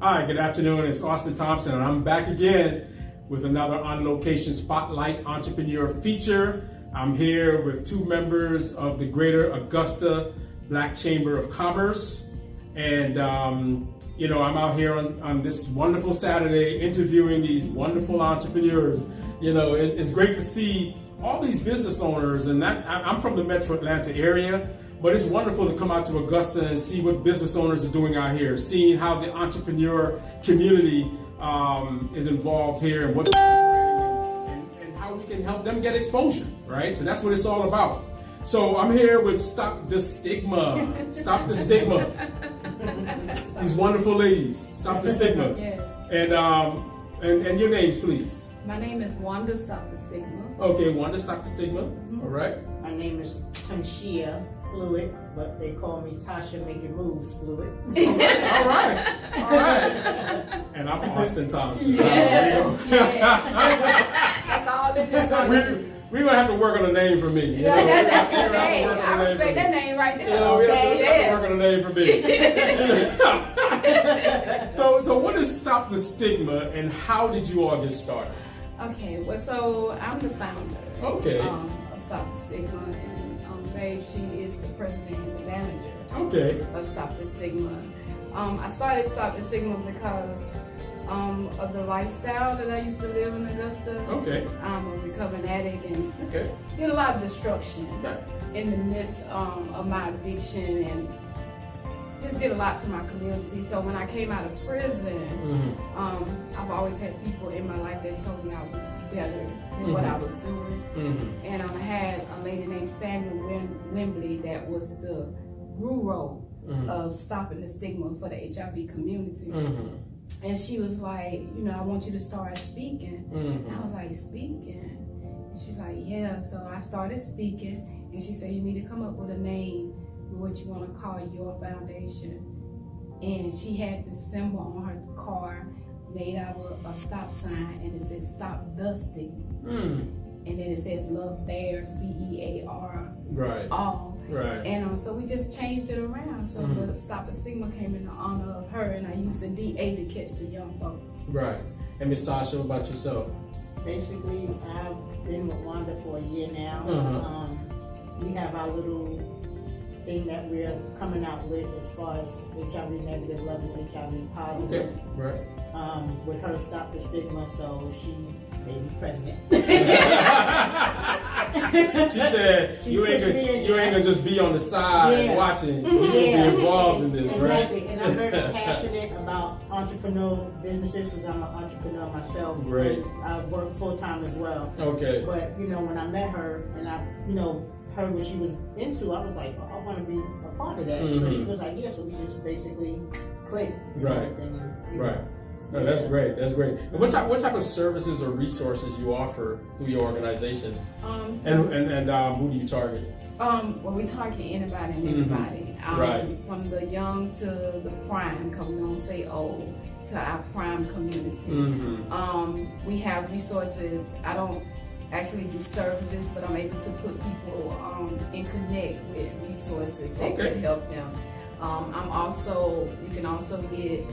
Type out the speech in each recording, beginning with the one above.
Hi, good afternoon. It's Austin Thompson, and I'm back again with another On Location Spotlight Entrepreneur feature. I'm here with two members of the Greater Augusta Black Chamber of Commerce. And, I'm out here on this wonderful Saturday interviewing these wonderful entrepreneurs. It's great to see all these business owners, and I'm from the Metro Atlanta area. But it's wonderful to come out to Augusta and see what business owners are doing out here, seeing how the entrepreneur community is involved here and what and how we can help them get exposure, right? So that's what it's all about. So I'm here with Stop the Stigma. Stop the Stigma. These wonderful ladies. Stop the Stigma. Yes. And your names, please. My name is Wanda. Stop the Stigma. Okay, Wanda. Stop the Stigma. Mm-hmm. All right. My name is Tonshia. Fluitt, but they call me Tasha Making Moves Fluitt. All right. And I'm Austin Thompson. Yes. That's all it is. We're going to have to work on a name for me. That's the name. I respect that name right there. Yeah, we have to work on a name for me. So what is Stop the Stigma, and how did you all get started? Okay, well, so I'm the founder of Stop the Stigma, and Babe, she is the president and the manager of Stop the Stigma. I started Stop the Stigma because of the lifestyle that I used to live in Augusta. I'm a recovering addict and did a lot of destruction in the midst of my addiction, and just did a lot to my community. So when I came out of prison, I've always had people in my life that told me I was better than what I was doing. And I had a lady named Samuel Wembley that was the guru of stopping the stigma for the HIV community. And she was like, I want you to start speaking. And I was like, speaking? And she's like, yeah. So I started speaking, and she said, you need to come up with a name with what you want to call your foundation. And she had this symbol on her car made out of a stop sign, and it says Stop the Stigma. And then it says Love Bears, B-E-A-R, all. And so we just changed it around. So the Stop the Stigma came in honor of her, and I used the DA to catch the young folks. Right. And Ms. Tasha, what about yourself? Basically, I've been with Wanda for a year now. We have our little thing that we're coming out with as far as HIV negative, loving HIV positive. With her Stop the Stigma, so she made me president. She said, you ain't gonna just be on the side watching. You're gonna be involved in this, exactly. And I'm very passionate about entrepreneurial businesses because I'm an entrepreneur myself. I work full time as well. But when I met her and I heard what she was into, I was like, I want to be a part of that. So she was like, yeah. So we just basically clicked. No, that's great. That's great. And what type of services or resources you offer through your organization? And who do you target? Well, we target anybody and everybody. From the young to the prime, because we don't say old, to our prime community. We have resources. I don't actually do services, but I'm able to put people in connect with resources that could help them. You can also get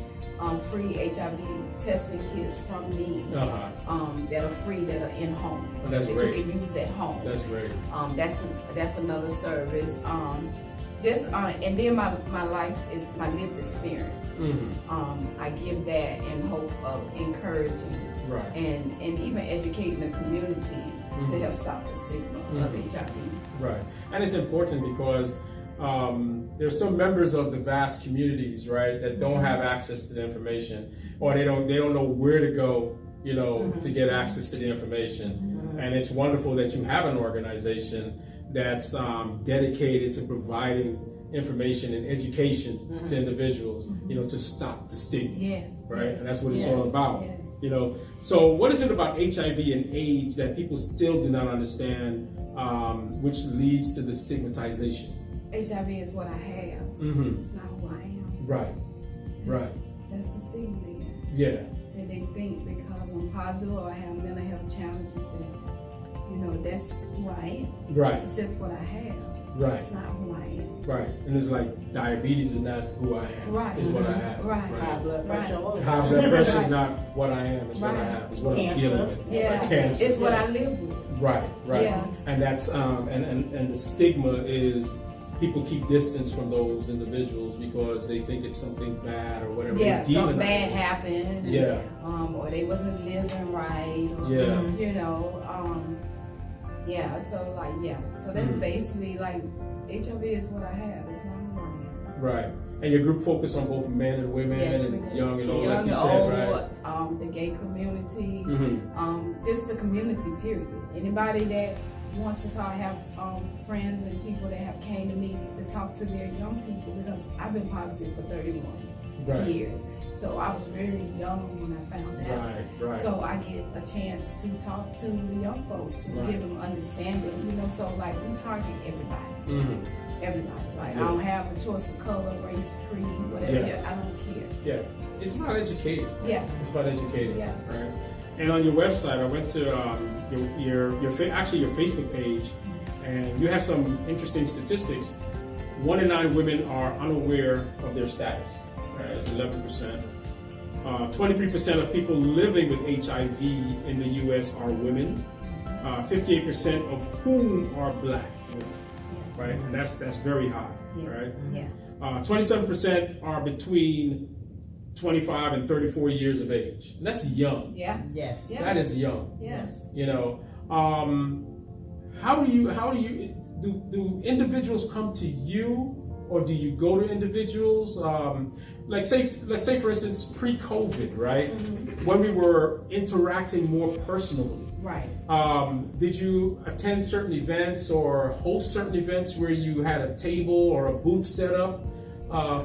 free HIV testing kits from me that are free, that are in home, that you can use at home. That's great. That's another service. And then my life is my lived experience. I give that in hope of encouraging and even educating the community to help stop the stigma of HIV. And it's important because there's still members of the vast communities, that don't have access to the information, or they don't know where to go, to get access to the information. And it's wonderful that you have an organization that's dedicated to providing information and education to individuals, to stop the stigma. And that's what it's all about. So what is it about HIV and AIDS that people still do not understand, which leads to the stigmatization? HIV is what I have. It's not who I am. That's the stigma they get. That they think because I'm positive or I have mental health challenges that, that's who I am. It's just what I have. It's not who I am. Right, and it's like diabetes is not who I am. Right. Is what I have. Right. High blood pressure. Right. High blood pressure is not what I am. It's what I have. It's what Cancer. I'm dealing with. Yeah. Like cancer. It's what I live with. Right. Right. Yeah. And that's and the stigma is people keep distance from those individuals because they think it's something bad or whatever. Yeah. Something bad happened. Yeah. Or they wasn't living right. Or, Yeah. You know. Yeah. So like So that's basically like HIV is what I have. It's not wrong. Right. And your group focus on both men and women and young and old, like you said, right? The gay community, just the community, period. Anybody that wants to talk, have friends and people that have came to me to talk to their young people, because I've been positive for 31 years. So I was very young when I found out. Right. So I get a chance to talk to the young folks to give them understanding, you know. So like we target everybody. Everybody. Like I don't have a choice of color, race, creed, whatever. I don't care. Yeah. It's about educating. Yeah. It's about educating. Yeah. Right. And on your website, I went to your Facebook page, and you have some interesting statistics. 1 in 9 women are unaware of their status. Right, it's 11%. 23% of people living with HIV in the U.S. are women. 58% of whom are Black women. Right, and that's very high. Right. Yeah. 27% are between 25 and 34 years of age. And that's young. Yeah. Yes. Yeah. That is young. Yes. You know, how do individuals come to you, or do you go to individuals? Let's say for instance, pre-COVID, right? When we were interacting more personally. Right. Did you attend certain events or host certain events where you had a table or a booth set up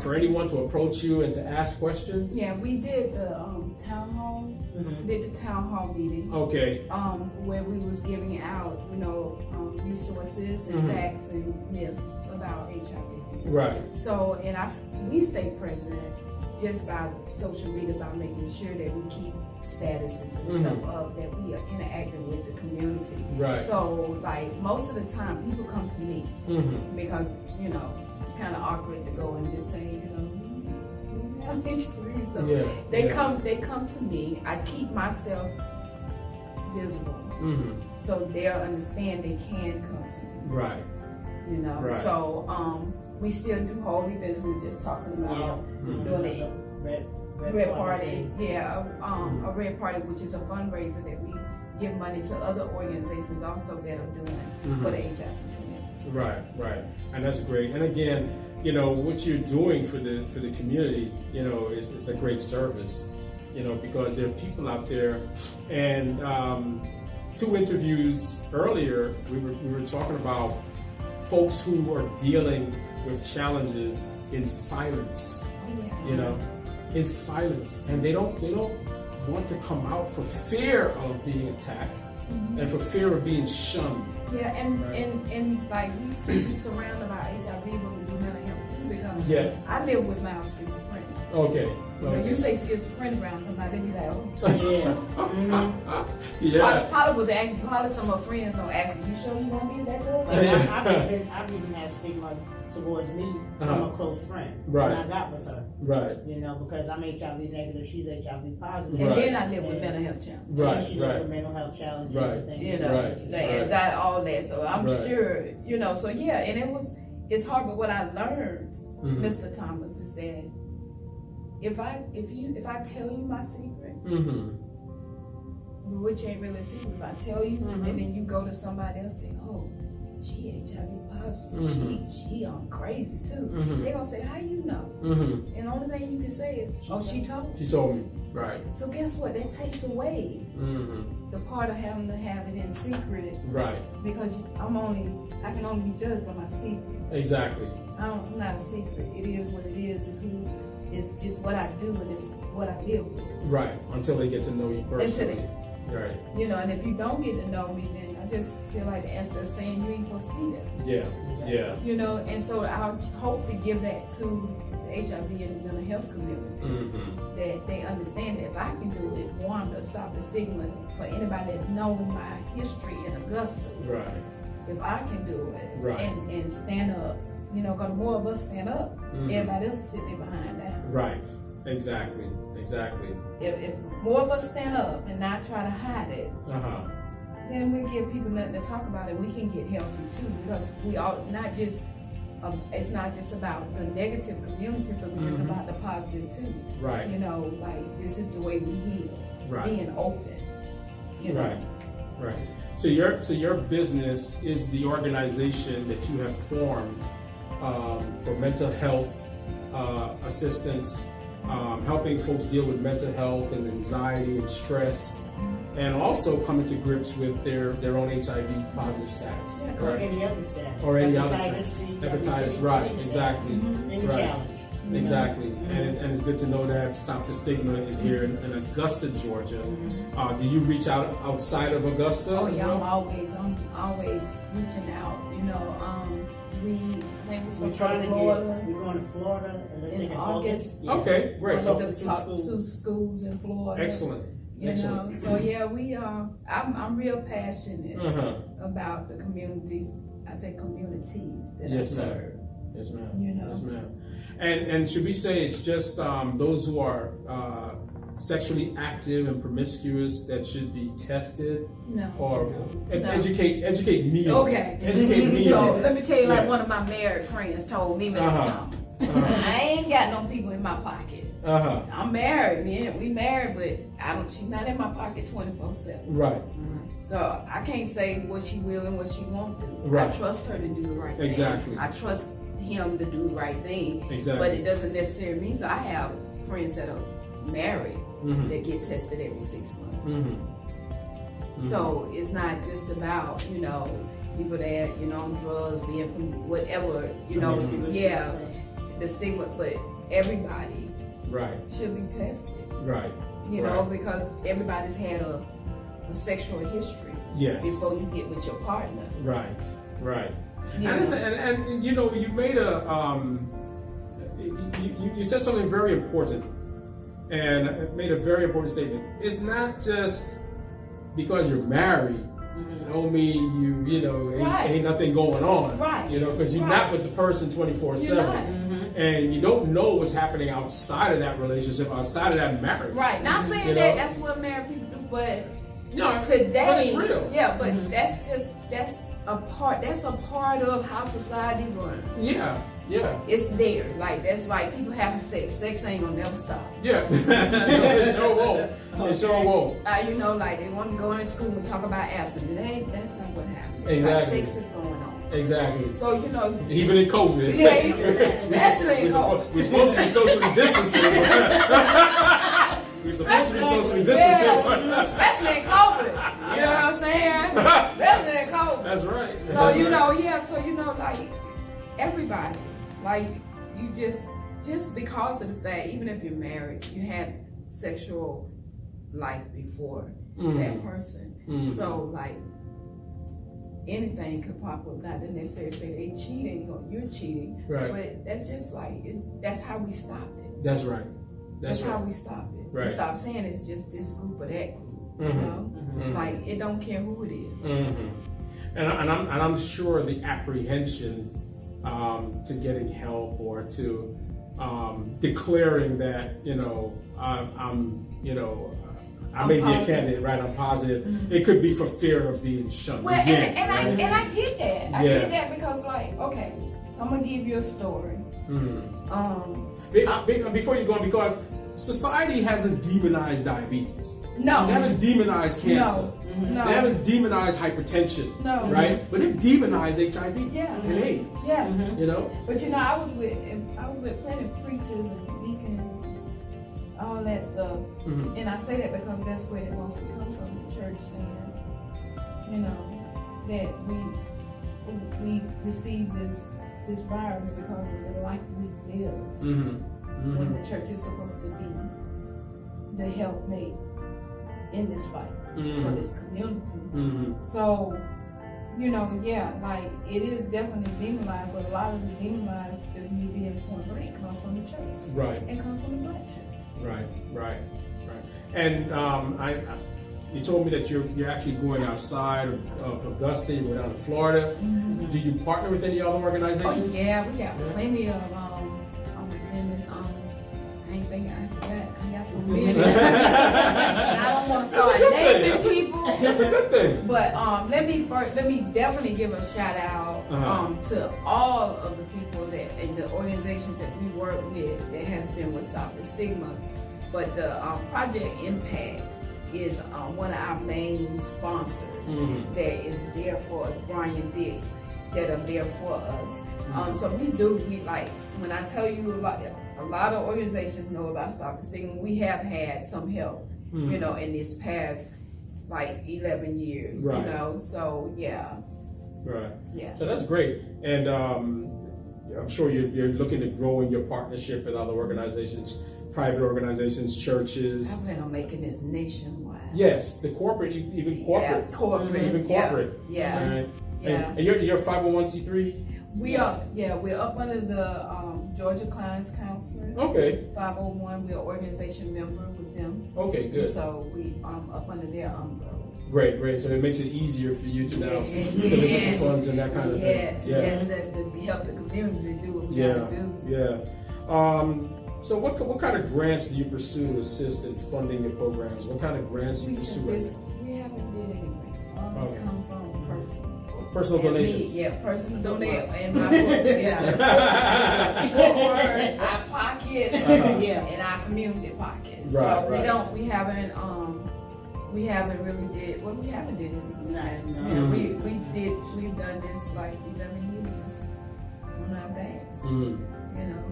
for anyone to approach you and to ask questions? Yeah, we did the town hall. Did the town hall meeting. Okay. Where we was giving out, you know, resources and facts and myths about HIV. Right. So, and we stay present just by social media, by making sure that we keep statuses and stuff up, that we are interacting with the community. Right. So, like, most of the time, people come to me because, you know, it's kind of awkward to go and just say, you know, so they come to me. I keep myself visible, so they'll understand they can come to me. Right. You know. Right. So we still do whole events. We were just talking about doing a red party. Yeah, a red party, which is a fundraiser that we give money to other organizations also that are doing for the HIV community. Right. And that's great. And again, you know, what you're doing for the community, you know, is a great service, you know, because there are people out there. And 2 interviews earlier, we were talking about folks who are dealing with challenges in silence. You know, in silence, and they don't want to come out for fear of being attacked and for fear of being shunned. Yeah, and like we surrounded by HIV when we do mental health too, because I live with mild schizophrenia. Okay. When you say schizophrenia around somebody, they be like, oh. Yeah. Paula was asking, Paula, some of her friends don't ask me, you sure you want me that good? I've even had stigma towards me from a close friend when I got with her. Right. You know, because I'm HIV negative, she's HIV positive. And then I live with mental health challenges. Right. She lived with mental health challenges and things. You know, anxiety, all that. So I'm sure, you know, so yeah, and it's hard, but what I learned, Mr. Thomas, is that if I tell you my secret, which ain't really a secret, if I tell you, and then you go to somebody else and say, oh, she HIV positive, she crazy too. They're gonna say, how you know? And the only thing you can say is, oh, she told me. She told me, right. So guess what? That takes away the part of having to have it in secret, right? Because I can only be judged by my secret. Exactly. I'm not a secret. It is what it is. It's what I do, and it's what I live with. Right. Until they get to know you personally. Right. You know, and if you don't get to know me, then I just feel like the answer is saying you ain't supposed to be there. Yeah. Exactly. Yeah. You know, and so I hope to give that to the HIV and the mental health community, that they understand that if I can do it, Wanda, stop the stigma for anybody that's known my history in Augusta. Right. If I can do it, and stand up You know, because the more of us stand up, everybody else is sitting behind down. Right. Exactly. If more of us stand up and not try to hide it, then we give people nothing to talk about, and we can get healthy too, because we all not just. It's not just about the negative community, but it's about the positive too. Right. You know, like this is the way we heal. Right. Being open. You know. Right. So your business is the organization that you have formed for mental health assistance, helping folks deal with mental health and anxiety and stress, and also coming to grips with their own HIV positive status. Yeah, or any other status. Or any other status. Hepatitis, right, exactly. Any challenge. Exactly. And it's good to know that Stop the Stigma is here in Augusta, Georgia. Do you reach out outside of Augusta? Oh yeah, I'm always reaching out. You know, we're trying to we're going to Florida in August. Okay, great. So the top two schools in Florida. Excellent. You know, so yeah, we are. I'm real passionate about the communities. I say communities that I serve. Yes, ma'am. You know. Yes, ma'am. And should we say it's just those who are sexually active and promiscuous that should be tested? No. Or educate me. Okay. Educate me. So let me tell you, like one of my married friends told me, Mr. Thompson, I ain't got no people in my pocket. I'm married, man. We married, but she's not in my pocket 24/7. Right. So I can't say what she will and what she won't do. Right. I trust her to do the right thing. Exactly. I trust him to do the right thing. Exactly. But it doesn't necessarily mean. So I have friends that are married that get tested every 6 months. So it's not just about, people that, on drugs, being from whatever, the stigma, but everybody should be tested. Right. You know, because everybody's had a sexual history before you get with your partner. Right. And you made you said something very important, and made a very important statement. It's not just because you're married. Don't mean ain't nothing going on. Right. Because you're not with the person 24/7, and you don't know what's happening outside of that relationship, outside of that marriage. Right. Not saying that's what married people do, but today, but it's real. Yeah, but that's a part of how society runs. Yeah. It's there. Like that's like people having sex. Sex ain't gonna never stop. Yeah. It sure won't. It sure won't. Like they want to go into school and talk about abstinence. That's not what happens. Exactly. Like sex is going on. Exactly. So even in COVID. Yeah, especially in COVID. We're supposed to be socially distancing. We're supposed to be socially distancing. Especially in COVID. You know what I'm saying? Especially in COVID. That's right. So like everybody, like you just because of the fact, even if you're married, you had sexual life before that person. So like anything could pop up. Not necessarily say they cheating or you're cheating, but that's just like that's how we stop it. That's right. That's how we stop it. Right. We stop saying it's just this group or that group. Like it don't care who it is. And I'm sure the apprehension to getting help or to declaring that I may be a candidate, right? I'm positive. It could be for fear of being shunned. Well, and I get that. I get that because, like, okay, I'm gonna give you a story. Before you go on, because society hasn't demonized diabetes. No. They haven't demonized cancer. No. They haven't demonized hypertension. No. Right? But they've demonized HIV and AIDS. Yeah. But I was with plenty of preachers and deacons and all that stuff. And I say that because that's where it mostly comes from, the church saying, that we received this virus because of the life we lived. When the church is supposed to be the helpmate in this fight for this community. So, like it is definitely demonized, but a lot of the demonized, just me being point blank, come from the church. Right. And come from the black church. Right. And you told me that you're actually going outside of Augusta. You're going down to Florida. Do you partner with any other organizations? Oh, yeah, we got plenty of. Oh my goodness, I ain't thinking. I got so many. I don't want to start naming people. That's a good thing. But let me definitely give a shout out to all of the people that and the organizations that we work with that has been with Stop the Stigma. But the Project Impact is one of our main sponsors that is there for us, Brian Dix, that are there for us. So we like, when I tell you a lot of organizations know about Stop the Stigma, we have had some help, you know, in this past like 11 years, you know, so yeah. Right. Yeah. So that's great. And I'm sure you're looking to grow in your partnership with other organizations, private organizations, churches. I plan on making this nationwide. Yes, the corporate, even corporate. Yeah, corporate. Even corporate. Yeah. Right? Yeah. And you're 501c3? We're up under the Georgia Clients Counselor. Okay. 501, we're an organization member with them. Okay, good. So we up under their umbrella. Great. So it makes it easier for you to now solicit funds and that kind of thing. Yes, that help the community do what we gotta do. Yeah. So what kind of grants do you pursue to assist in funding your programs? What kind of grants do you pursue? We haven't did any grants. All this come from personal donations. Personal donation and my our pockets, and our community pockets. Right, so we haven't really did what we haven't did anything. We've done this like 11 years just on our backs. You know,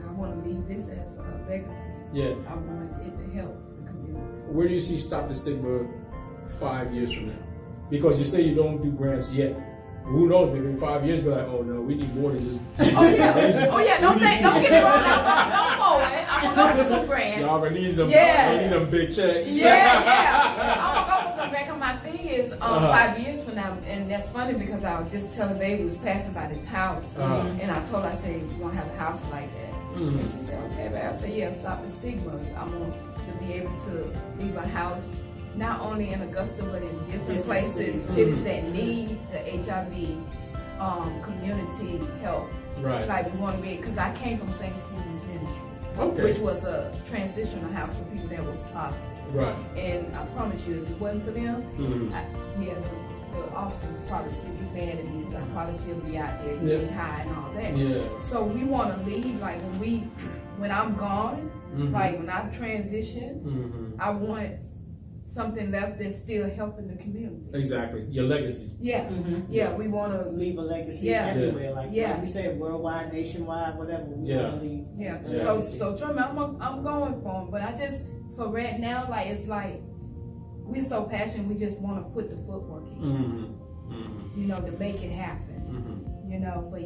I want to leave this as a legacy. Yeah. I want it to help the community. Where do you see Stop the Stigma 5 years from now? Because you say you don't do grants yet. Who knows? Maybe in 5 years, we're like, oh no, we need more than just. Don't get me wrong. I'm forward. I'm gonna go for some grants. Y'all gonna need them. Yeah. Need them big checks. Yeah. I'm gonna go for some grants. Cause my thing is 5 years from now, and that's funny because I was just telling baby was passing by this house, and I told her, I said, you wanna have a house like that? And she said, okay, babe. I said, yeah, Stop the Stigma. I want to be able to leave a house not only in Augusta but in different places, cities that need the HIV community help. Right. Like we want to be, because I came from St. Stephen's Ministry, which was a transitional house for people that was positive. Right. And I promise you, if it wasn't for them, the officers probably still be mad at me because I'd probably still be out there getting high and all that. Yeah. So we want to leave, like when I'm gone, like when I transition, I want something left that's still helping the community. Exactly. Your legacy. Yeah. Yeah, we want to leave a legacy everywhere. Like you said, worldwide, nationwide, whatever. We want to leave. Yeah. So trust me, I'm going for them. But I just, for right now, like it's like, we're so passionate, we just want to put the footwork in, you know, to make it happen, you know. But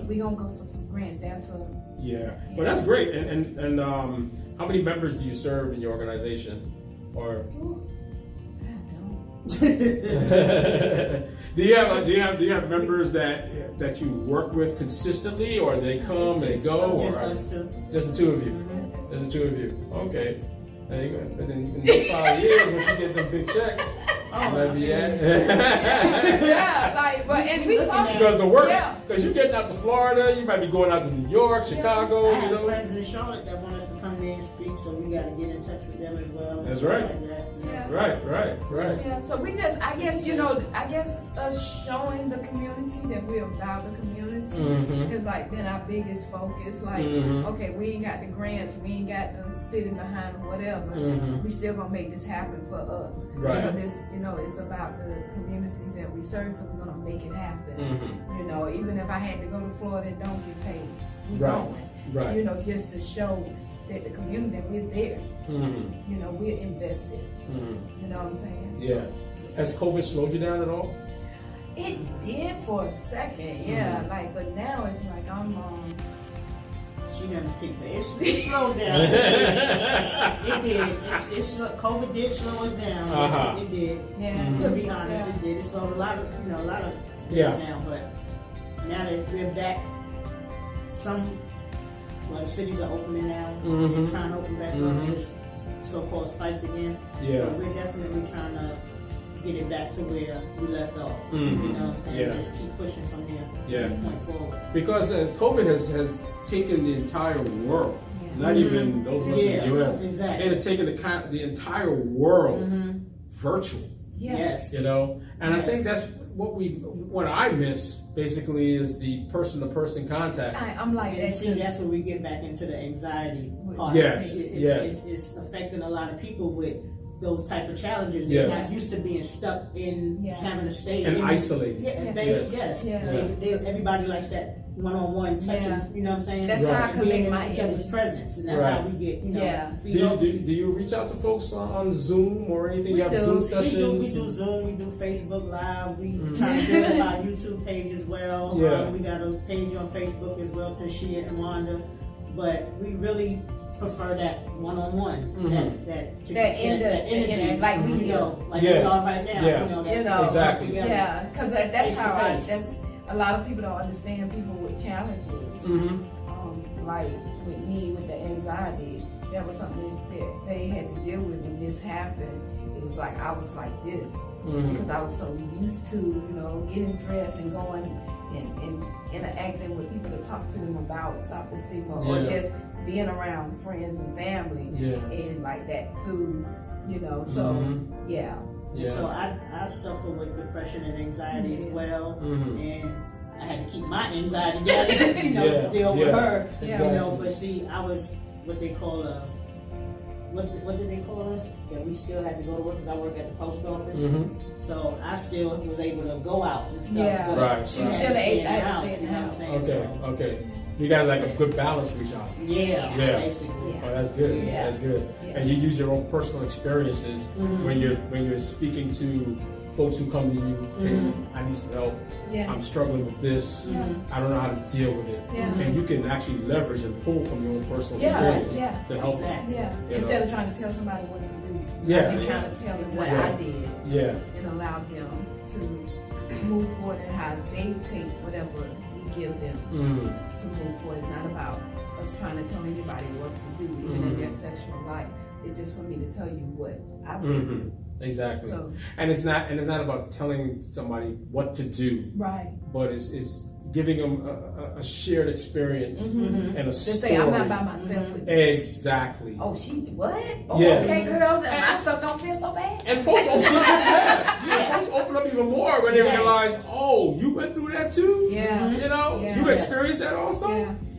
we gonna go for some grants. That's a well, that's great. And how many members do you serve in your organization? Or do you have members that you work with consistently, or they come and go, just or us two? Just the two of you? Just the two of you. Okay. There you go. And in those 5 years, once you get them big checks, and we talk because the work, because you're getting out to Florida, you might be going out to New York, Chicago. I have friends in Charlotte that want us to come there and speak, so we got to get in touch with them as well. That's right. Like that. Right. Yeah. So we just, I guess us showing the community that we're about the community has like been our biggest focus. Like, okay, we ain't got the grants, we ain't got the sitting behind whatever. We still gonna make this happen for us. Right. Because this, you know, it's about the communities that we serve, so we're gonna make it happen. You know, even if I had to go to Florida and don't get paid, we're going. Right. You know, just to show that the community that we're there. You know, we're invested. You know what I'm saying? Yeah. Has COVID slowed you down at all? It did for a second, but now it's like I'm she done picked me. It slowed down. It did. COVID did slow us down. It did. Yeah. To be honest, it did. It slowed a lot of things down. But now that we're back, the cities are opening now. They're trying to open back up. so-called spiked again. Yeah. But we're definitely trying to get it back to where we left off. You know what I'm saying? Just keep pushing from there. This point forward. Because COVID has taken the entire world. Not even those of us in the U.S. Exactly. It has taken the entire world virtual. Yes. You know, and I think that's what I miss basically is the person-to-person contact. I'm like that. See, that's where we get back into the anxiety part. Yes. It's affecting a lot of people with those type of challenges. They're not used to being stuck in having to stay and isolated. Everybody likes that one-on-one touching. You know what I'm saying? That's how I collect my each other's presence, and that's how we get. You know, do you reach out to folks on Zoom or anything? You have Zoom sessions. We do Zoom. We do Facebook Live. We try to build our YouTube page as well. We got a page on Facebook as well, Tonshia and Wanda. But we really prefer that one-on-one, that energy, like we we are right now. Exactly. Because that's how a lot of people don't understand people with challenges. Like with me, with the anxiety, that was something that they had to deal with when this happened. It was like I was like this because I was so used to, getting dressed and going and interacting with people to talk to them about Stop the Stigma or just being around friends and family and like that food, so so I suffer with depression and anxiety as well, and I had to keep my anxiety down, deal with her, but see, I was what they call what did they call us? That we still had to go to work because I work at the post office. So I still was able to go out and stuff. Yeah, right. She was still stay in the house. You know what I'm saying? Okay. You got like a good balance for each other. Yeah. Basically. Oh, that's good. Yeah. That's good. Yeah. And you use your own personal experiences when you're speaking to folks who come to you. I need some help. Yeah. I'm struggling with this. I don't know how to deal with it. And you can actually leverage and pull from your own personal experience to help them. Instead of trying to tell somebody what to do, I can kind of tell them what I did and allow them to move forward and how they take whatever we give them to move forward. It's not about us trying to tell anybody what to do, even in their sexual life. It's just for me to tell you what I've been. Exactly. So, and it's not about telling somebody what to do. Right. But it's giving them a shared experience and a story. To say I'm not by myself with this. Exactly. Oh, what? Oh, okay, girl. My stuff don't feel so bad. And folks open up folks open up even more when they realize, oh, you went through that too? Yeah. You experienced that also?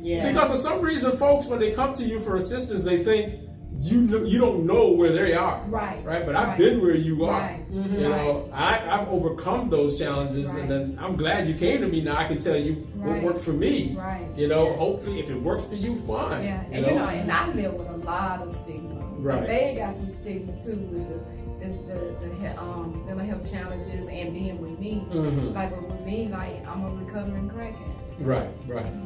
Yeah. Because for some reason, folks, when they come to you for assistance, they think you don't know where they are. Right. But I've been where you are. Right. I've overcome those challenges, and then I'm glad you came to me. Now I can tell you what worked for me. Right. Hopefully, if it works for you, fine. Yeah. And and I live with a lot of stigma. Right. Like they got some stigma too with the mental health challenges and being with me. Like with me, like I'm a recovering crackhead. Right.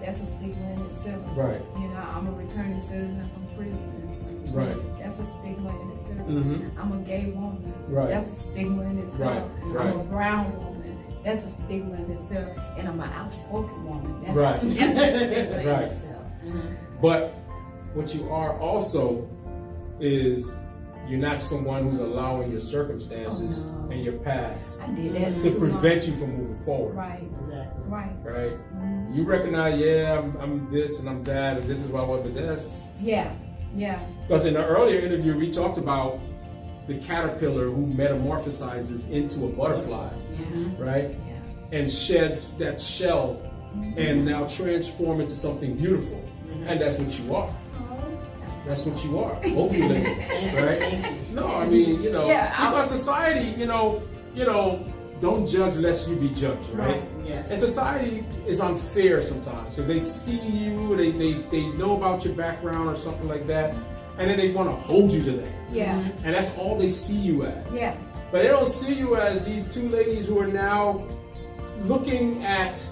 That's a stigma in itself. Right. I'm a returning citizen from prison. Right. That's a stigma in itself. I'm a gay woman. Right. That's a stigma in itself. Right. I'm a brown woman. That's a stigma in itself. And I'm an outspoken woman. That's right. a stigma in itself. But what you are also is you're not someone who's allowing your circumstances and your past to prevent you from moving forward. Right. Exactly. Right. You recognize, I'm this and I'm that and this is what I want, but that's because in the earlier interview we talked about the caterpillar who metamorphosizes into a butterfly, right? Yeah. And sheds that shell and now transform into something beautiful. And that's what you are. That's what you are. Hopefully, right? No, I mean, because society, don't judge lest you be judged, right? Yes. And society is unfair sometimes because they see you, they know about your background or something like that, and then they want to hold you to that. Yeah. And that's all they see you as. Yeah. But they don't see you as these two ladies who are now looking at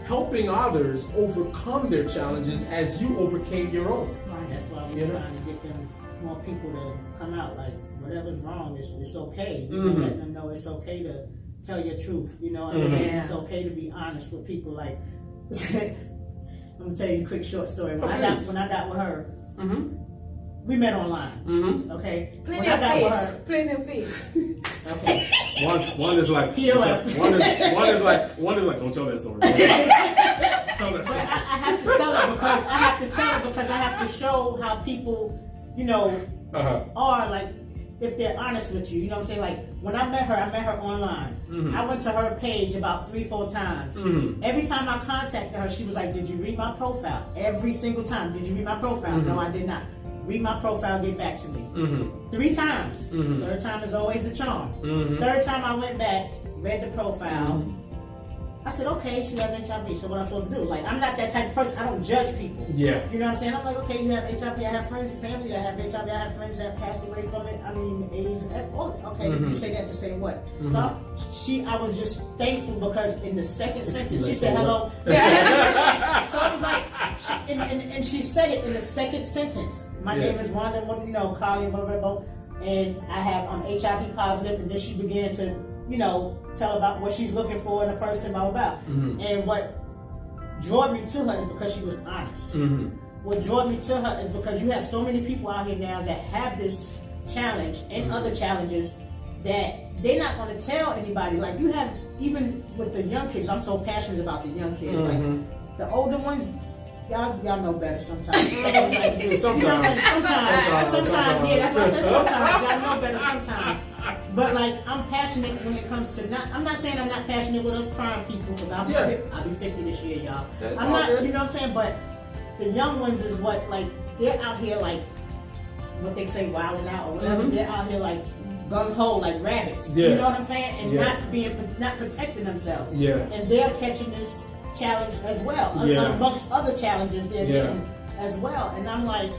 helping others overcome their challenges as you overcame your own. Right. That's why we're trying to get them more people to come out. Like whatever's wrong, it's okay. Let them know it's okay to tell your truth, It's okay to be honest with people. Like, I'm gonna tell you a quick short story. When I got with her, we met online. Okay. Plenty of fish. Plenty of fish. Okay. One is like one is like don't tell that story. Tell that story. I have to tell it because I have to show how people, are like, if they're honest with you. You know what I'm saying? Like, when I met her online. I went to her page about 3-4 times. Every time I contacted her, she was like, did you read my profile? Every single time. Did you read my profile? No, I did not. Read my profile, get back to me. 3 times. Third time is always the charm. Third time I went back, read the profile. I said, okay, she has HIV, so what I'm supposed to do? Like, I'm not that type of person. I don't judge people. Yeah. You know what I'm saying? I'm like, okay, you have HIV. I have friends and family that have HIV. I have friends that passed away from it. I mean, AIDS. Okay, you say that to say what? So I was just thankful because in the second sentence, she said hello. So I was like, and she said it in the second sentence. My name is Wanda, Collier, blah, blah, blah. And I'm HIV positive. And then she began to, tell about what she's looking for in a person, blah, blah, blah. And what drew me to her is because she was honest. What drew me to her is because you have so many people out here now that have this challenge and other challenges that they're not going to tell anybody. Like, you have, even with the young kids, I'm so passionate about the young kids. Like, the older ones, y'all know better sometimes. Sometimes, yeah, that's what I said, sometimes. Y'all know better sometimes. But, like, I'm passionate when it comes to I'm not saying I'm not passionate with us crime people, because I'll be 50 this year, y'all. I'm not, you know what I'm saying? But the young ones is what, like, they're out here, like, what they say, wilding out or whatever. They're out here, like, gung-ho, like rabbits. You know what I'm saying? And not protecting themselves. And they're catching this challenge as well. Amongst other challenges they're getting as well. And I'm like,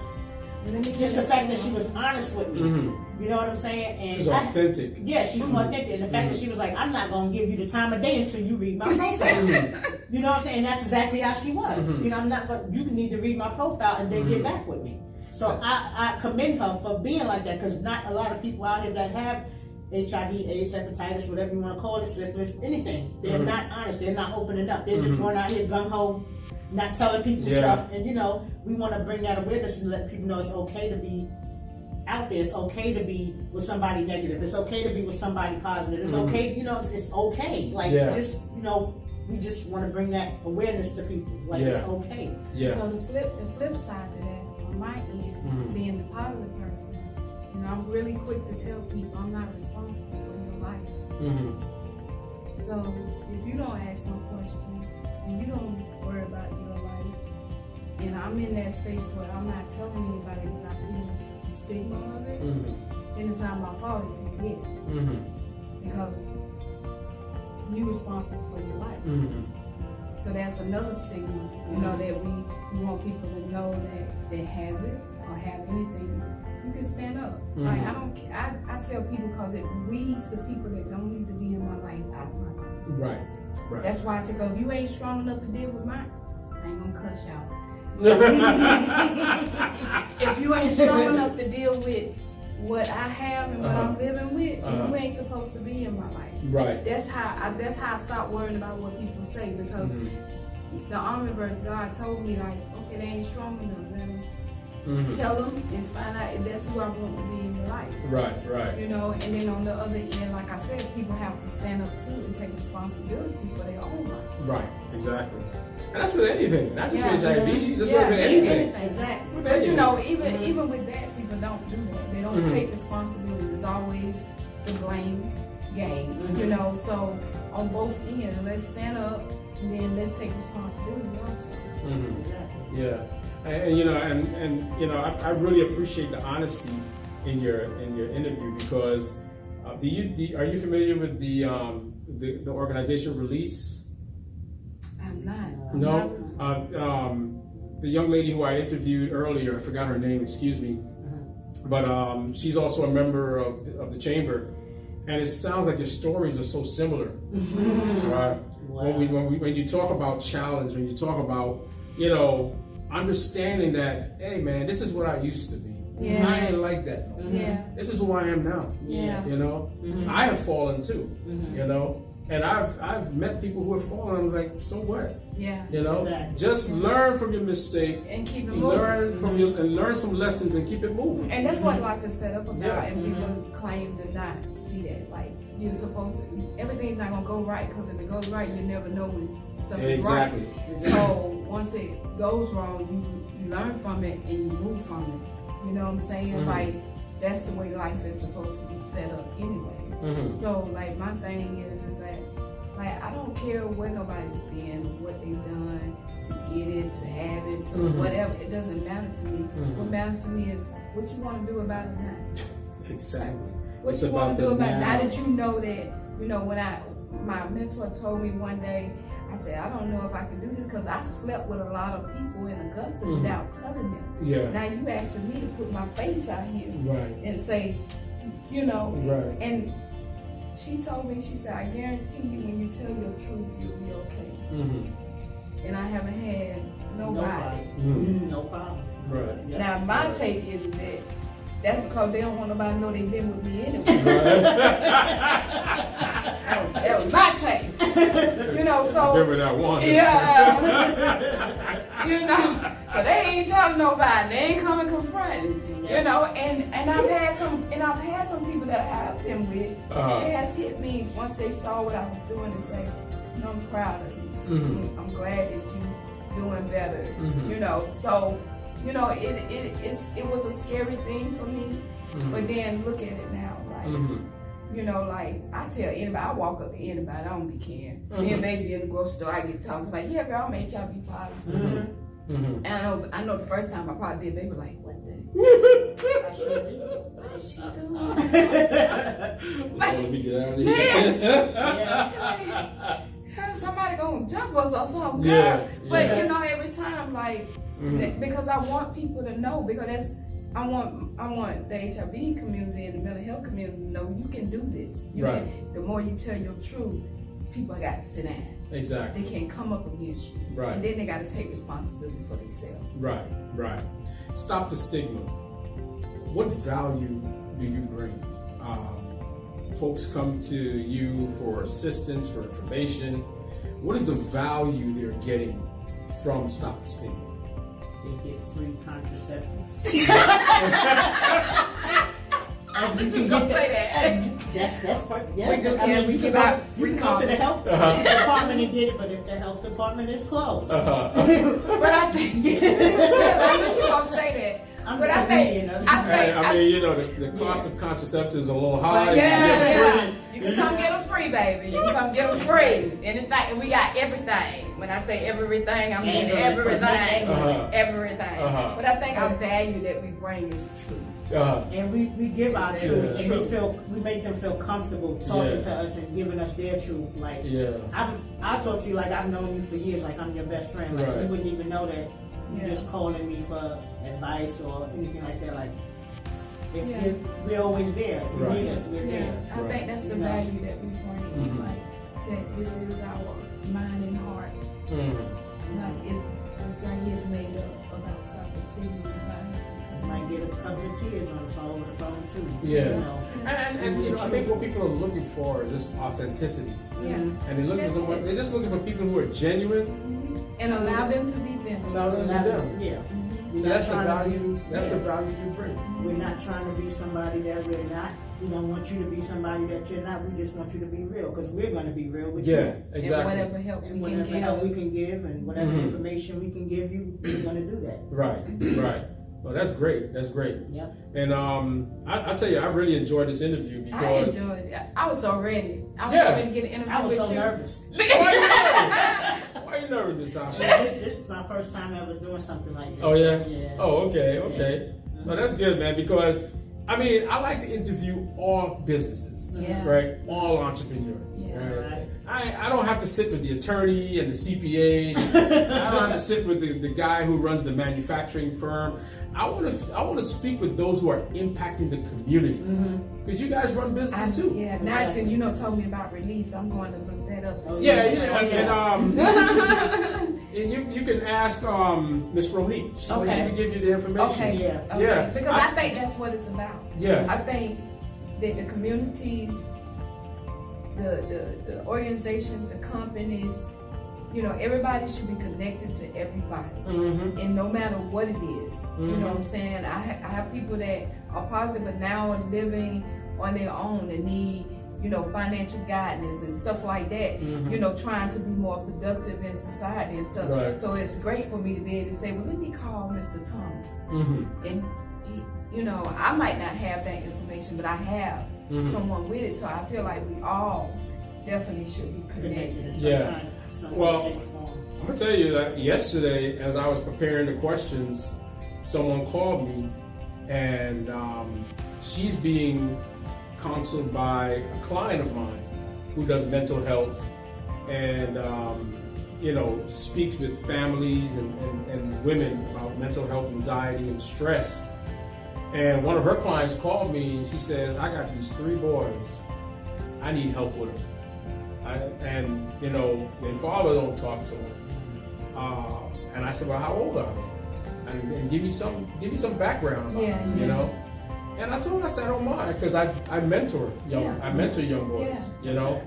just the fact that she was honest with me. You know what I'm saying? And she's authentic. She's authentic. And the fact that she was like, I'm not going to give you the time of day until you read my profile. You know what I'm saying? And that's exactly how she was. I'm not going, you need to read my profile and then get back with me. So I commend her for being like that, because not a lot of people out here that have HIV, AIDS, hepatitis, whatever you want to call it, syphilis, anything. They're not honest. They're not opening up. They're just going out here gung-ho, not telling people stuff. And, we want to bring that awareness and let people know it's okay to be out there. It's okay to be with somebody negative. It's okay to be with somebody positive. It's okay, it's okay. Like, just, we just want to bring that awareness to people. Like, it's okay. So the flip side to that, on my end, being the positive person, I'm really quick to tell people I'm not responsible for your life. So if you don't ask no questions and you don't worry about your life, and I'm in that space where I'm not telling anybody because I feel the stigma of it, then it's not my fault if you get it. Because you're responsible for your life. So that's another stigma, that we want people to know that has it or have anything. You can stand up. Like, I tell people, because it weeds the people that don't need to be in my life out of my life. Right. That's why I take up. If you ain't strong enough to deal with mine, I ain't gonna cuss y'all. If you ain't strong enough to deal with what I have and what I'm living with, then you ain't supposed to be in my life. Right. That's how I stopped worrying about what people say, because the omniverse God told me, like, okay, they ain't strong enough. Then tell them and find out if that's who I want to be in your life. Right. And then on the other end, like I said, people have to stand up too and take responsibility for their own life. Right, exactly. And that's with anything, not just with HIV, just with anything. Exactly. But even with that, people don't do that. They don't take responsibility. There's always the blame game, So on both ends, let's stand up and then let's take responsibility also. Exactly. Yeah. And I really appreciate the honesty in your interview, because are you familiar with the organization Release? I'm not. No. The young lady who I interviewed earlier, I forgot her name. Excuse me, but she's also a member of the chamber, and it sounds like your stories are so similar. Right? Wow. When you talk about challenge, when you talk about understanding that, hey man, this is what I used to be. Yeah. I ain't like that no more. Yeah. This is who I am now. Yeah. I have fallen too. And I've met people who have fallen. I'm like, so what? Yeah. You know, just learn from your mistake and keep it moving. Learn from your and learn some lessons and keep it moving. And that's what life is set up about. And people claim to not see that. Like you're supposed to, everything's not gonna go right because if it goes right, you never know when stuff is right. So once it goes wrong, you learn from it and you move from it. You know what I'm saying? Like that's the way life is supposed to be set up anyway. So like my thing is that like I don't care where nobody's been, what they've done to get it, to have it, to whatever. It doesn't matter to me. What matters to me is what you want to do about it now. Exactly. What you want to do about it now that you know that, you know, when my mentor told me one day, I said, I don't know if I can do this because I slept with a lot of people in Augusta without telling them. Yeah. Now you asking me to put my face out here and say, you know, and she told me, she said, I guarantee you when you tell your truth, you'll be okay. And I haven't had nobody. No problems. Right. Now my take is that that's because they don't want nobody to know they've been with me anyway. That was my take. You know, so remember that one. You know, so they ain't telling nobody. They ain't coming confronting. You know, and I've had some people that I've been with. It has hit me once they saw what I was doing and say, you know, I'm proud of you. I'm glad that you're doing better. You know, so you know it was a scary thing for me, but then look at it now, like you know, like I tell anybody, I walk up to anybody, I don't be caring. Me and baby in the grocery store, I get talking like, yeah, girl, I'm HIV positive. And I know the first time I probably did, baby like, what the? What is she doing? Let me get out of here. Somebody gonna jump us or something, girl. But you know, every time like because I want people to know, because that's I want the HIV community and the mental health community to know you can do this. You can, the more you tell your truth, people got to sit down. Exactly. They can't come up against you. Right. And then they got to take responsibility for themselves. Right. Stop the stigma. What value do you bring? Folks come to you for assistance, for information. What is the value they're getting from Stop the Stigma? They get free contraceptives. As we can get that's part. Yeah, we give out. You can go to the health department and get it, but if the health department is closed, but I think I wish you gonna say that. But I mean, you know, the cost of contraceptives is a little high. You can come get them free, baby. You can come get them free. Anything, and we got everything. When I say everything, I mean everything. Everything. But I think our value that we bring is truth. And we give our truth, and we make them feel comfortable talking to us and giving us their truth. Like, I talk to you like I've known you for years, like I'm your best friend. Like you wouldn't even know that you're just calling me for advice or anything like that. Like, if we're always there. If you need us, we're there. I think that's the value that we bring. Like that, this is our mind and heart. Like it's right here is made up about self-esteem. Might get a couple of tears on the phone too. Yeah, you know? and you know, I think what people are looking for is just authenticity. And they're looking for someone. They're just looking for people who are genuine and allow them to be them. Allow them to be them. Yeah. So that's the value. That's the value you bring. We're not trying to be somebody that we're not. We don't want you to be somebody that you're not. We just want you to be real, because we're going to be real with you. Exactly. And whatever help we can give, and whatever information we can give you, we're going to do that. Right. Well, that's great. Yep. And I tell you, I really enjoyed this interview because I enjoyed it. I was so ready. I was so ready to get an interview. I was so nervous. Why are you nervous, Miss Tonshia? This is my first time ever doing something like this. Oh yeah. Yeah. Oh okay. Yeah. Well, that's good, man. Because I mean, I like to interview all businesses, right? All entrepreneurs. Right? I don't have to sit with the attorney and the CPA. I don't have to sit with the guy who runs the manufacturing firm. I want to speak with those who are impacting the community, because you guys run businesses too. Yeah, Nathan, told me about release. I'm going to look that up. And you can ask Miss Ronique. She can give you the information. Okay. Because I think that's what it's about. Yeah. I think that the communities the organizations, the companies, you know, everybody should be connected to everybody, and no matter what it is, you know what I'm saying? I have people that are positive, but now are living on their own and need, you know, financial guidance and stuff like that, you know, trying to be more productive in society and stuff. Right. So it's great for me to be able to say, well, let me call Mr. Thomas. And, he, you know, I might not have that information, but I have someone with it. So I feel like we all definitely should be connected. Yeah. Well, I'm going to tell you that yesterday, as I was preparing the questions, someone called me, and she's being counseled by a client of mine who does mental health and you know, speaks with families and women about mental health, anxiety, and stress. And one of her clients called me and she said, I got these 3 boys. I need help with them. And you know, their father don't talk to them. And I said, well, how old are they? And give me some background about them, you know. And I told her, I said, I don't mind, because I mentor young boys, you know.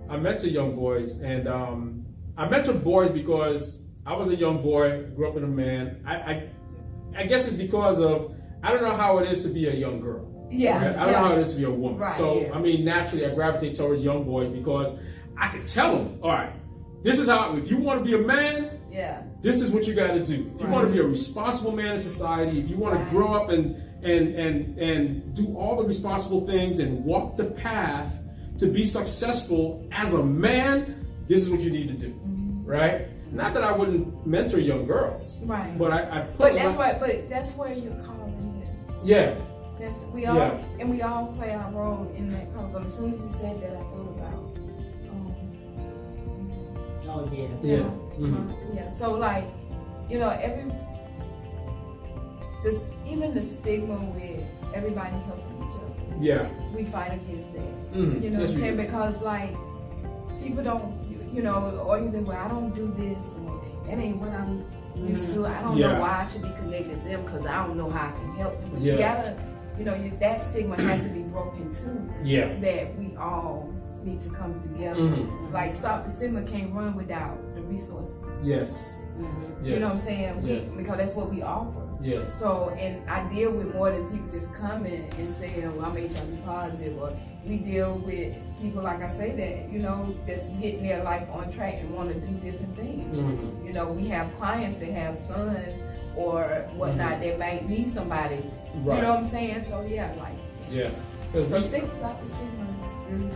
I mentor young boys, and I mentor boys because I was a young boy, grew up with a man. I guess it's because of, I don't know how it is to be a young girl. Right? I don't know how it is to be a woman. Right, so, I mean, naturally, I gravitate towards young boys because I could tell them, all right, this is how, if you want to be a man, this is what you got to do. If you want to be a responsible man in society, if you want to grow up and do all the responsible things and walk the path to be successful as a man, this is what you need to do, right? Not that I wouldn't mentor young girls, right? But but that's where your calling is. Yeah. We all play our role in that calling. But as soon as he said that, I thought about. So like, you know, even the stigma with everybody helping each other. Yeah. We fight against that. You know what I'm saying? Because like, people don't, you know, or you think, well, I don't do this, or that ain't what I'm used to. I don't know why I should be connected to them because I don't know how I can help them. But you gotta, you know, that stigma has to be broken too. Yeah. That we all need to come together. Like, Stop the Stigma can't run without the resources. Yes. You know what I'm saying? Because that's what we offer. Yes. So, and I deal with more than people just coming and saying, well, I'm HIV positive, or we deal with people, like I say, that, you know, that's getting their life on track and want to do different things. You know, we have clients that have sons or whatnot that might need somebody. Right. You know what I'm saying? So, so Stop the Stigma is really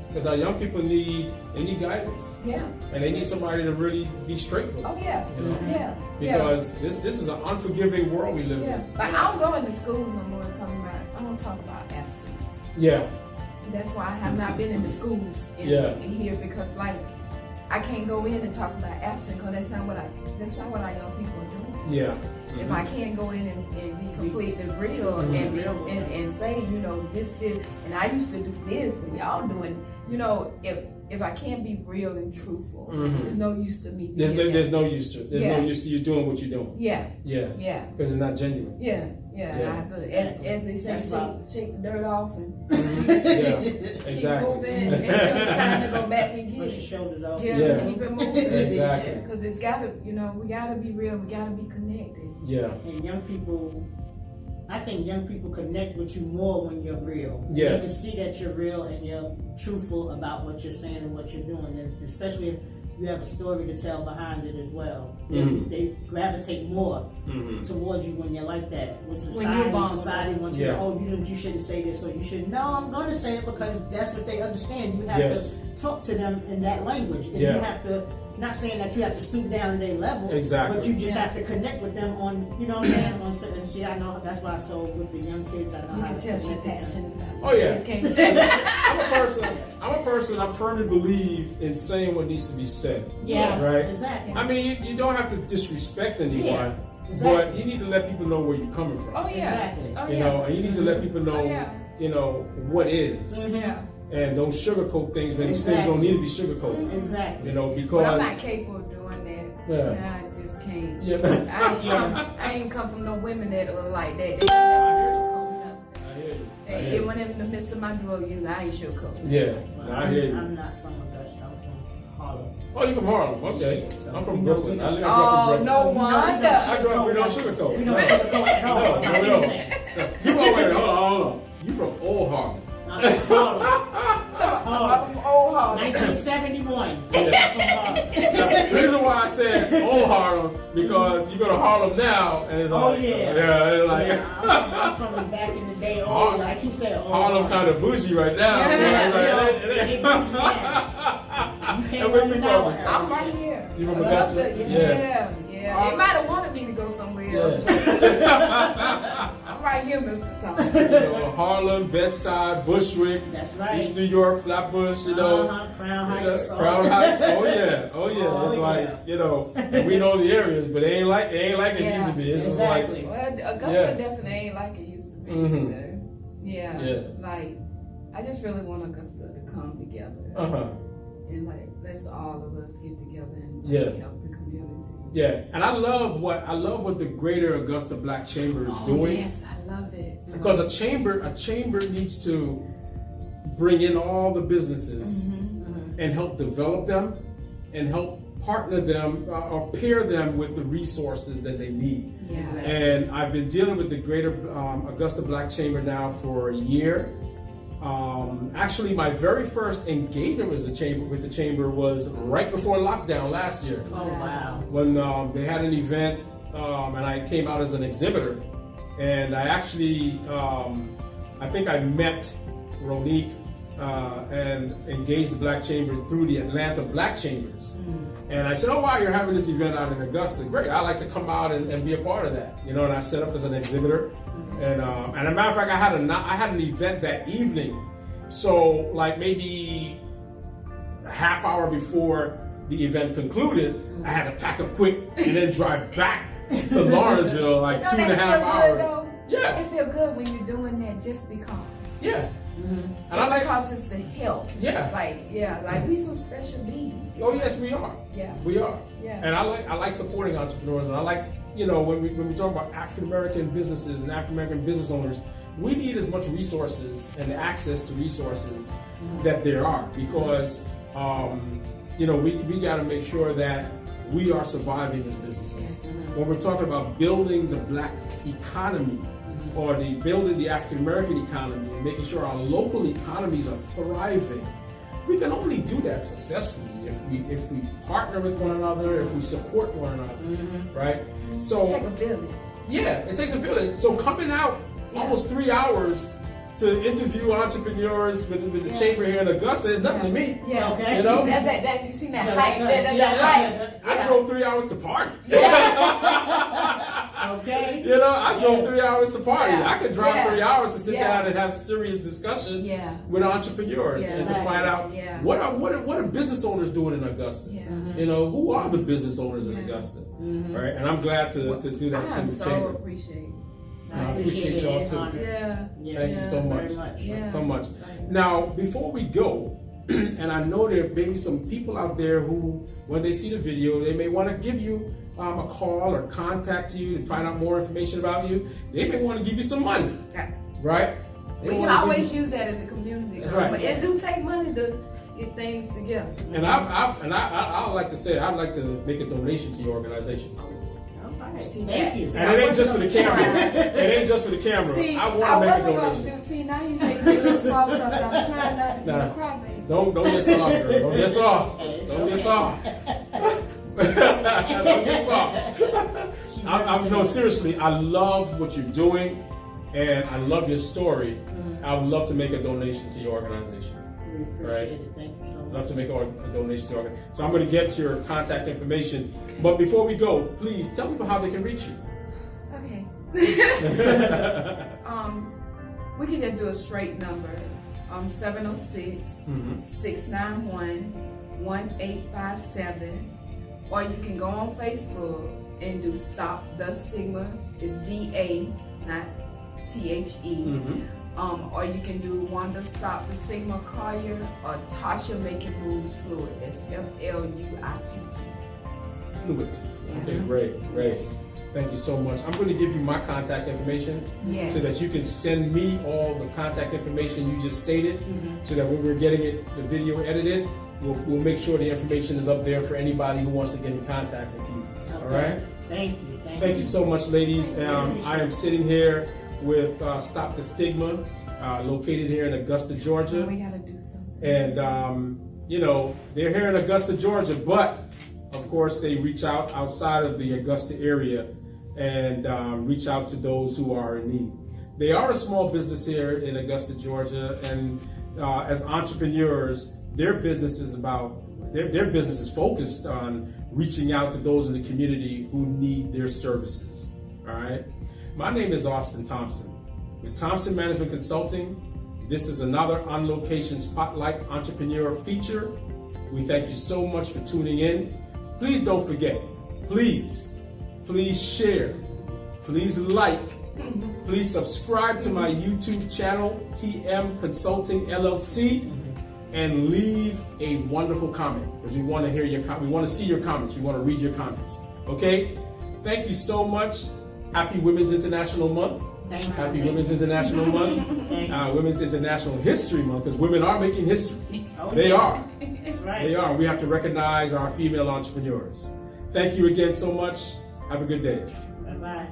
because our young people need guidance. Yeah. And they need somebody to really be straight with them. Oh, yeah. You know? Because this is an unforgiving world we live in. Like, I don't go into schools no more I don't talk about absence. Yeah. That's why I have not been in the schools in here, because like, I can't go in and talk about absence because that's not what our young people are doing. Yeah. If I can't go in and be completely real and say, you know, this, and I used to do this, but y'all doing, you know, if I can't be real and truthful, there's no use to me. There's no use to you doing what you're doing. Yeah. Because it's not genuine. I have to, as they say, shake the dirt off and keep moving until it's time to go back and get push your shoulders off. Keep it moving. Exactly. Because it's gotta, you know, we gotta be real. We gotta be connected. Yeah. And young people, I think young people connect with you more when you're real. Yes. They can see that you're real and you're truthful about what you're saying and what you're doing, and especially if you have a story to tell behind it as well. They gravitate more towards you when you're like that. With society wants you to, you shouldn't say this, or you should. No, I'm going to say it because that's what they understand. You have to talk to them in that language, and you have to. Not saying that you have to stoop down to their level, but you just have to connect with them on, you know what I'm saying, on certain. See, I know that's why. So with the young kids, I know you can tell she's passionate about it. Oh yeah, I'm a person. I firmly believe in saying what needs to be said. Yeah, right. Exactly. I mean, you don't have to disrespect anyone, but you need to let people know where you're coming from. Oh yeah, exactly. You know, and you need to let people know, you know, what is. Yeah. And don't sugarcoat things when things don't need to be sugarcoated. Exactly. You know, because I'm not capable of doing that. Yeah. I just can't. Yeah. I ain't come from no women that are like that. I hear you. went in the midst of my drug use, I ain't sugarcoat. Yeah, well, I hear you. I'm not from Augusta. I'm from Harlem. Oh, you from Harlem? Okay. Yeah, so I'm from Brooklyn. I grew Oh, up in Brooklyn. no wonder. I grew up. We don't sugarcoat. We don't sugarcoat at all. No, we don't. You wait, hold on. You from old Harlem? I'm from Harlem. Old Harlem. 1971. The reason why I said old Harlem because you go to Harlem now and it's like, it's like I'm from the back in the day. Old, like he said, old Harlem kind of bougie right now. And where you from? I'm right here. You from Augusta? Yeah. They might have wanted me to go somewhere else. I'm right here, Mr. Thompson. Harlem, Bed-Stuy, Bushwick, that's right. East New York, Flatbush, Crown Heights. Crown Heights. Oh yeah. It's like, we know the areas, but it ain't like it used to be. It's exactly. Well, Augusta definitely ain't like it used to be. Mm-hmm. Yeah. Like, I just really want Augusta to come together. And like, let's all of us get together and help the community. Yeah, and I love what the Greater Augusta Black Chamber is doing. Yes, I love it. Because a chamber needs to bring in all the businesses and help develop them and help partner them or pair them with the resources that they need. Yeah. And I've been dealing with the Greater Augusta Black Chamber now for a year. Actually, my very first engagement with the chamber was right before lockdown last year. Oh wow! When they had an event, and I came out as an exhibitor, and I actually, I think I met Ronique and engaged the Black Chamber through the Atlanta Black Chambers. And I said, "Oh wow, you're having this event out in Augusta. Great! I'd like to come out and be a part of that." And I set up as an exhibitor. And as a matter of fact, I had an event that evening. So like maybe a half hour before the event concluded, I had to pack up quick and then drive back to Lawrenceville, like 2.5 hours. Yeah. It feels good when you're doing that just because. Yeah. And I like because it's the help. Yeah. Like we some special beings. Oh yes, we are. Yeah. We are. Yeah. And I like supporting entrepreneurs, and I like, when we talk about African American businesses and African American business owners, we need as much resources and access to resources that there are, because we got to make sure that we are surviving as businesses. When we're talking about building the Black economy or building the African American economy and making sure our local economies are thriving, we can only do that successfully if we partner with one another, if we support one another, right? So it takes a village. Yeah, it takes a village. So coming out almost 3 hours to interview entrepreneurs with the chamber here in Augusta is nothing to me. Yeah, okay. That you seen that hype? That hype. I drove 3 hours to party. Okay. I drove 3 hours to party. I could drive 3 hours to sit down and have serious discussion with entrepreneurs and to find out what are business owners doing in Augusta. Who are the business owners in Augusta, right? And I'm glad to do that. I am so appreciate. I appreciate y'all too. Yeah. Thank you so much. So much. Right. Now, before we go, and I know there may be some people out there who, when they see the video, they may want to give you a call or contact you to find out more information about you. They may want to give you some money, right? We can always use that in the community. That's right. It do take money to get things together. And I like to say, I'd like to make a donation to your organization. Thank you. And it ain't just for the camera. It ain't just for the camera. See, I want to make a donation. See, now you make me a little soft because I'm trying not to be a crybaby. Don't get soft, girl. Don't get soft. Don't get soft. Don't get soft. No, seriously, I love what you're doing, and I love your story. I would love to make a donation to your organization. We appreciate it. Thank you so much. I'd love to make a donation to your organization. So I'm going to get your contact information. But before we go, please tell people how they can reach you. Okay. We can just do a straight number. 706-691-1857. Or you can go on Facebook and do Stop the Stigma. It's DA, not THE. Or you can do Wanda Stop the Stigma Collier or Tonshia Making Moves Fluitt. That's Fluitt. Okay, great. Yes. Thank you so much. I'm going to give you my contact information so that you can send me all the contact information you just stated, so that when we're getting the video edited, we'll make sure the information is up there for anybody who wants to get in contact with you. Okay. All right? Thank you. Thank you so much, ladies. I am sitting here with Stop the Stigma, located here in Augusta, Georgia. We got to do something. And, you know, they're here in Augusta, Georgia, but of course they reach out outside of the Augusta area and reach out to those who are in need. They are a small business here in Augusta, Georgia, and as entrepreneurs, their business is their business is focused on reaching out to those in the community who need their services. All right. My name is Austin Thompson with Thompson Management Consulting. This is another On Location Spotlight Entrepreneur feature. We thank you so much for tuning in. Please don't forget, please share, please like, please subscribe to my YouTube channel, TM Consulting LLC, and leave a wonderful comment, because we want to hear your we want to see your comments, we want to read your comments. Okay? Thank you so much. Happy Women's International Month. Happy Women's International Month. Women's International History Month, because women are making history. They are. That's right. They are. We have to recognize our female entrepreneurs. Thank you again so much. Have a good day. Bye-bye.